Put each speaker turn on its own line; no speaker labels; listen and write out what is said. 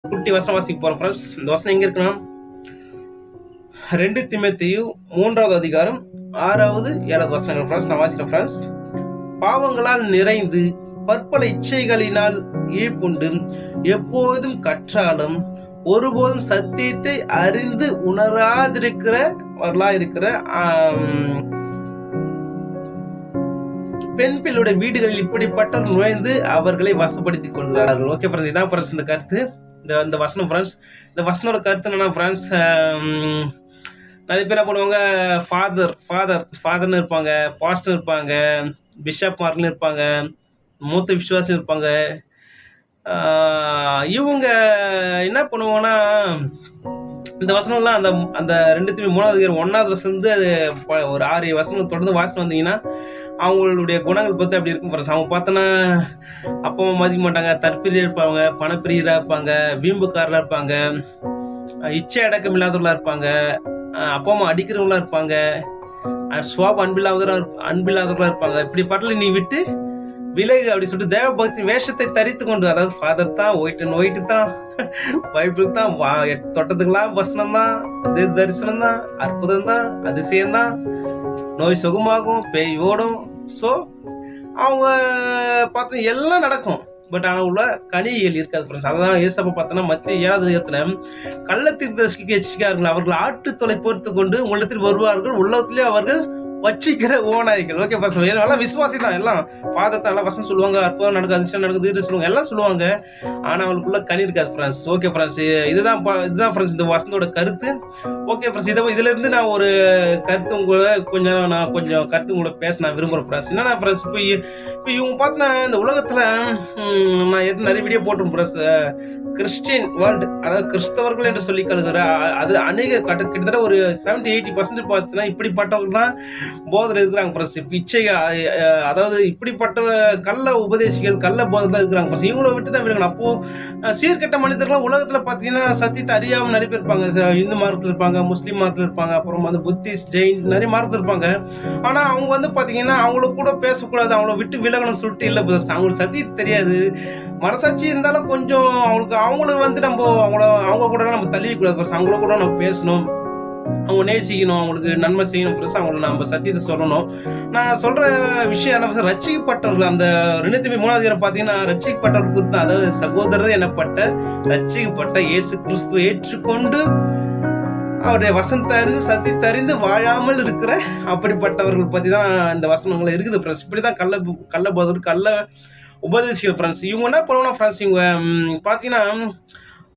குட்டி வசனம் வாசிக்க போகிறோம் ஃப்ரெண்ட்ஸ். இந்த வசனம் எங்கே இருக்குன்னா 2 தீமோத்தேயு 3வது அதிகாரம் 6வது 7வது வசனங்கள் ஃப்ரெண்ட்ஸ். நான் வாசிக்கிறேன் ஃப்ரெண்ட்ஸ். பாவங்களால் நிறைந்து பற்பல இச்சைகளினால் ஈர்ப்புண்டு எப்போதும் கற்றாலும் ஒருபோதும் சத்தியத்தை அறிந்து உணராதிருக்கிறவர்களா இருக்கிற பெண் பிள்ளையுடைய வீடுகளில் இப்படிப்பட்ட நுழைந்து அவர்களை வசப்படுத்திக் கொள்கிறார்கள். ஓகே ஃப்ரெண்ட்ஸ், இதான் ஃப்ரெண்ட்ஸ் இந்த கருத்து, இந்த வசனம் ஃப்ரெண்ட்ஸ். இந்த வசனோட கருத்து என்னன்னா ஃப்ரெண்ட்ஸ், நிறைய பேர் என்ன பண்ணுவாங்க, ஃபாதர்னு இருப்பாங்க, பாஸ்டர் இருப்பாங்க, பிஷப் மார்க்னு இருப்பாங்க, மூத்த விசுவாசம் இருப்பாங்க. இவங்க என்ன பண்ணுவாங்கன்னா, இந்த வசனம்லாம் அந்த 2 அதிகாரம் 1வது வசனம் அது ஒரு 6 வசனம் தொடர்ந்து வாசனம் வந்தீங்கன்னா அவங்களுடைய குணங்கள் பற்றி அப்படி இருக்கும் ஃப்ரெண்ட்ஸ். அவங்க பார்த்தோன்னா அப்பா அம்மா மதிக்க மாட்டாங்க, தற்பிரியர் இருப்பாங்க, பணப்பிரியராக இருப்பாங்க, வீம்புக்காரராக இருப்பாங்க, இச்சை அடக்கம் இல்லாதவர்களாக இருப்பாங்க, அப்பா அம்மா அடிக்கிறவங்களா இருப்பாங்க, சுவாப அன்பில்லாதவர்களாக இருப்பாங்க. இப்படி பாட்டில் நீ விட்டு விலகு அப்படி சொல்லிட்டு தேவ பக்தி வேஷத்தை தரித்து கொண்டு, அதாவது ஃபாதர் தான் ஒயிட்டு தான், பைபிள் தான், தொட்டத்துக்கெல்லாம் வசனம் தான், தரிசனம் தான், அற்புதம் தான், அதிசயம் தான், நோய் சுகமாகும், பேய் ஓடும். ஸோ அவங்க பார்த்து எல்லாம் நடக்கும், பட் ஆனால் உள்ள கனிகள் இருக்காது ஃப்ரெண்ட்ஸ். அதான் ஏசப்பா பார்த்தோன்னா மத்திய 7வது அதிகாரத்தில் கள்ளத்தீர்க்கதரிசிக்கு எச்சரிக்கையார்கள், அவர்கள் ஆட்டுத்தொலை பொறுத்து கொண்டு உங்களிடத்தில் வருவார்கள், உள்ளத்திலே அவர்கள் வச்சிக்கிற ஓநாய்கள். ஓகே ஃபர்ஸ்ட், எல்லாம் விசுவாசி தான், எல்லாம் பாதத்தை எல்லாம் வசனம் சொல்லுவாங்க, அற்புதம் நடக்குது, அதிசயம் நடக்குது சொல்லுவாங்க, எல்லாம் சொல்லுவாங்க, ஆனால் அவங்களுக்குள்ள கனி இருக்காது ஃப்ரெண்ட்ஸ். ஓகே ஃப்ரெண்ட்ஸ், இதுதான் ஃப்ரெண்ட்ஸ் இந்த வசனத்தோட கருத்து. ஓகே ஃப்ரெண்ட்ஸ், இதுல இருந்து நான் ஒரு கருத்து கொஞ்சம் கருத்து உங்களை பேச நான் விரும்புகிறேன் ஃப்ரெண்ட்ஸ். என்னன்னா ஃப்ரெண்ட்ஸ், இப்போ இவங்க பார்த்தா இந்த உலகத்துல நான் நிறைய வீடியோ போட்டேன் ஃப்ரெண்ட்ஸ். கிறிஸ்டியன் வேர்ல்டு, அதாவது கிறிஸ்தவர்கள் என்று சொல்லி கருதுகிற அது அநேக கிட்டத்தட்ட ஒரு 70-80% பார்த்தீங்கன்னா இப்படிப்பட்டவர்கள் தான் போதனை இருக்கிறாங்க ஃப்ரெண்ட்ஸ். பிச்சை, அதாவது இப்படிப்பட்ட கள்ள உபதேசிகள், கள்ள போதனை இருக்கிறாங்க ஃப்ரெண்ட்ஸ். இவங்கள விட்டு தான் விடுங்க. அப்போ சீர்கெட்ட மனிதர்கள் உலகத்துல பார்த்தீங்கன்னா சத்தியத்தை அறியாமல் நிறைய பேர் இருப்பாங்க. இந்து மார்க்கத்தில் இருப்பாங்க, முஸ்லீம் மார்க்கத்தில் இருப்பாங்க, அப்புறம் வந்து புத்திஸ்ட், ஜெயின், நிறைய மார்க்கத்தில் இருப்பாங்க. ஆனா அவங்க வந்து பாத்தீங்கன்னா அவங்கள கூட பேசக்கூடாது, அவங்கள விட்டு விலகணும்னு சொல்லிட்டு இல்லை பிரதர்ஸ். அவங்களுக்கு சத்தியம் தெரியாது, மனசாட்சி இருந்தாலும் கொஞ்சம் அவங்களுக்கு வந்து நம்ம அவங்க கூட நம்ம தள்ளிக்கூடாது பிரதர்ஸ். அவங்கள கூட நம்ம பேசணும், அவங்க நேசிக்கணும், அவங்களுக்கு நன்மை செய்யணும் பிரஸ், அவங்களுக்கு நம்ம சத்தியத்தை சொல்லணும். நான் சொல்ற விஷயம் என்ன, ரட்சிக்கப்பட்டவர்கள் அந்த 2 தீமோத்தேயு 3வது பார்த்தீங்கன்னா ரட்சிக்கப்பட்டவர்கள் குறித்து, அதாவது சகோதரர் எனப்பட்ட ரட்சிக்கப்பட்ட இயேசு கிறிஸ்துவை ஏற்றுக்கொண்டு அவருடைய வசனத்தை அறிந்து சத்தியத்தை அறிந்து வாழாமல் இருக்கிற அப்படிப்பட்டவர்கள் பத்தி தான் இந்த வசனங்கள் இருக்குது ஃப்ரெண்ட்ஸ். இப்படிதான் கள்ள போதர், கள்ள உபதேசிகள் ஃப்ரெண்ட்ஸ். இவங்க என்ன பண்ணுவோம்னா ஃப்ரெண்ட்ஸ், இவங்க பார்த்தீங்கன்னா